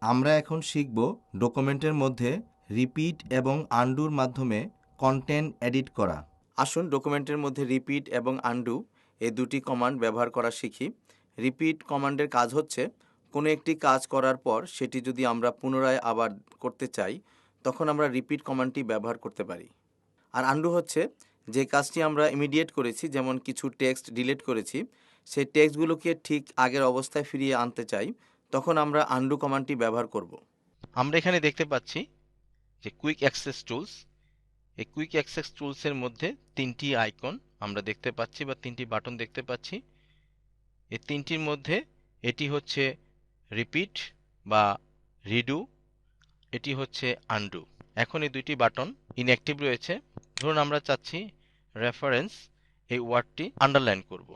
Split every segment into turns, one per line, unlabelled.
আমরা এখন শিখব ডকুমেন্টের মধ্যে রিপিট এবং আনডুর মাধ্যমে কন্টেন্ট এডিট করা। আসুন ডকুমেন্টের মধ্যে রিপিট এবং আনডু এই দুটি কমান্ড ব্যবহার করা শিখি। রিপিট কমান্ডের কাজ হচ্ছে কোনো একটি কাজ করার পর সেটি যদি আমরা পুনরায় আবার করতে চাই তখন আমরা রিপিট কমান্ডটি ব্যবহার করতে পারি। আর আনডু হচ্ছে যে কাজটি আমরা ইমিডিয়েট করেছি, যেমন কিছু টেক্সট ডিলিট করেছি, সেই টেক্সটগুলোকে ঠিক আগের অবস্থায় ফিরিয়ে আনতে চাই, তখন আমরা আনডু কমান্ডটি ব্যবহার করব।
আমরা এখানে দেখতে পাচ্ছি যে কুইক অ্যাক্সেস টুলস। এই কুইক অ্যাক্সেস টুলসের মধ্যে তিনটি আইকন আমরা দেখতে পাচ্ছি বা তিনটি বাটন দেখতে পাচ্ছি। এই তিনটির মধ্যে এটি হচ্ছে রিপিট বা রিডু, এটি হচ্ছে আনডু। এখন এই দুইটি বাটন ইনঅ্যাক্টিভ রয়েছে। ধরুন আমরা চাচ্ছি রেফারেন্স এই ওয়ার্ডটি আন্ডারলাইন করব,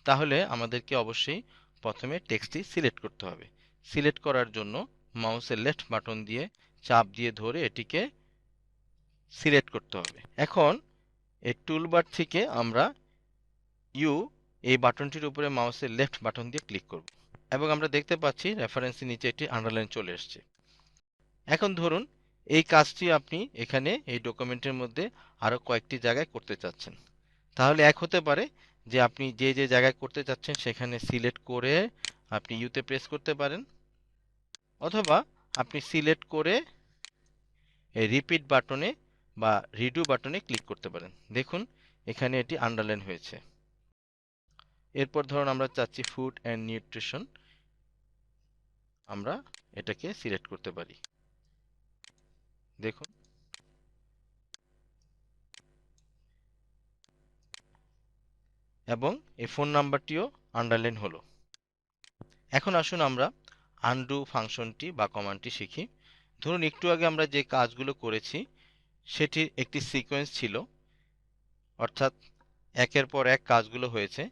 তাহলে আমাদেরকে অবশ্যই প্রথমে টেক্সটটি সিলেক্ট করতে হবে। সিলেক্ট করার জন্য মাউসের লেফট বাটন দিয়ে চাপ দিয়ে ধরে এটিকে সিলেক্ট করতে হবে। এখন এই টুলবার থেকে আমরা ইউ এই বাটনটির উপরে মাউসের লেফট বাটন দিয়ে ক্লিক করব এবং আমরা দেখতে পাচ্ছি রেফারেন্সের নিচে একটি আন্ডারলাইন চলে এসেছে। এখন ধরুন এই কাজটি আপনি এখানে এই ডকুমেন্টের মধ্যে আরও কয়েকটি জায়গায় করতে চাচ্ছেন, তাহলে এক হতে পারে যে আপনি যে যে জায়গায় করতে চাচ্ছেন সেখানে সিলেক্ট করে আপনি ইউতে প্রেস করতে পারেন, অথবা আপনি সিলেক্ট করে এই রিপিট বাটনে বা রিডু বাটনে ক্লিক করতে পারেন। দেখুন এখানে এটি আন্ডারলাইন হয়েছে। এরপর ধরুন আমরা চাচ্ছি ফুড অ্যান্ড নিউট্রিশন, আমরা এটাকে সিলেক্ট করতে পারি। দেখুন এবং এই ফোন নাম্বারটিও আন্ডারলাইন হলো। এখন আসুন আমরা আনডু ফাংশনটি বা কমান্ডটি শিখি। ধরুন একটু আগে আমরা যে কাজগুলো করেছি সেটির একটি সিকোয়েন্স ছিল, অর্থাৎ একের পর এক কাজগুলো হয়েছে।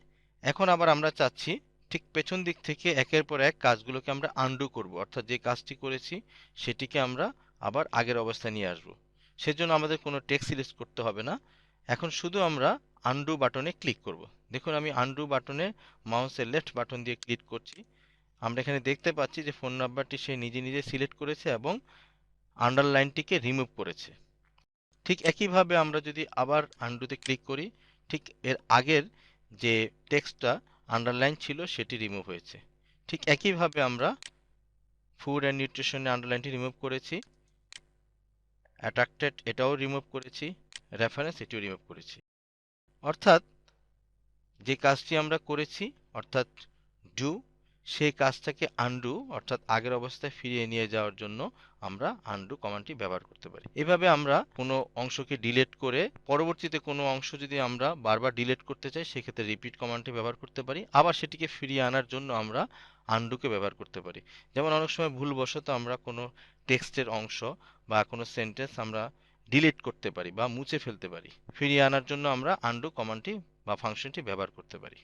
এখন আবার আমরা চাচ্ছি ঠিক পেছন দিক থেকে একের পর এক কাজগুলোকে আমরা আনডু করব, অর্থাৎ যে কাজটি করেছি সেটিকে আমরা আবার আগের অবস্থায় নিয়ে আসব। সেজন্য আমাদের কোনো টেক্সট সিলেক্ট করতে হবে না, এখন শুধু আমরা আনডু বাটনে ক্লিক করব। দেখুন আমি আনডু বাটনে মাউসের লেফট বাটন দিয়ে ক্লিক করছি। আমরা এখানে দেখতে পাচ্ছি যে ফোন নাম্বারটি সে নিজে নিজে সিলেক্ট করেছে এবং আন্ডারলাইনটিকে রিমুভ করেছে। ঠিক একইভাবে আমরা যদি আবার আনডুতে ক্লিক করি, ঠিক এর আগের যে টেক্সটটা আন্ডারলাইন ছিল সেটি রিমুভ হয়েছে। ঠিক একইভাবে আমরা ফুড অ্যান্ড নিউট্রিশনের আন্ডারলাইনটি রিমুভ করেছি, অ্যাট্রাক্টেড এটাও রিমুভ করেছি, রেফারেন্স এটিও রিমুভ করেছি। অর্থাৎ যে কাজটি আমরা করেছি অর্থাৎ ডু, সেই কাজটাকে আনডু অর্থাৎ আগের অবস্থায় ফিরিয়ে নিয়ে যাওয়ার জন্য আমরা আনডু কমান্ডটি ব্যবহার করতে পারি। এভাবে আমরা কোনো অংশকে ডিলিট করে পরবর্তীতে কোনো অংশ যদি আমরা বারবার ডিলিট করতে চাই সেক্ষেত্রে রিপিট কমান্ডটি ব্যবহার করতে পারি, আবার সেটিকে ফিরিয়ে আনার জন্য আমরা আনডুকে ব্যবহার করতে পারি। যেমন অনেক সময় ভুলবশত আমরা কোনো টেক্সটের অংশ বা কোনো সেন্টেন্স আমরা ডিলিট করতে পারি বা মুছে ফেলতে পারি, ফিরিয়ে আনার জন্য আমরা আনডু কমান্ডটি বা ফাংশনটি ব্যবহার করতে পারি।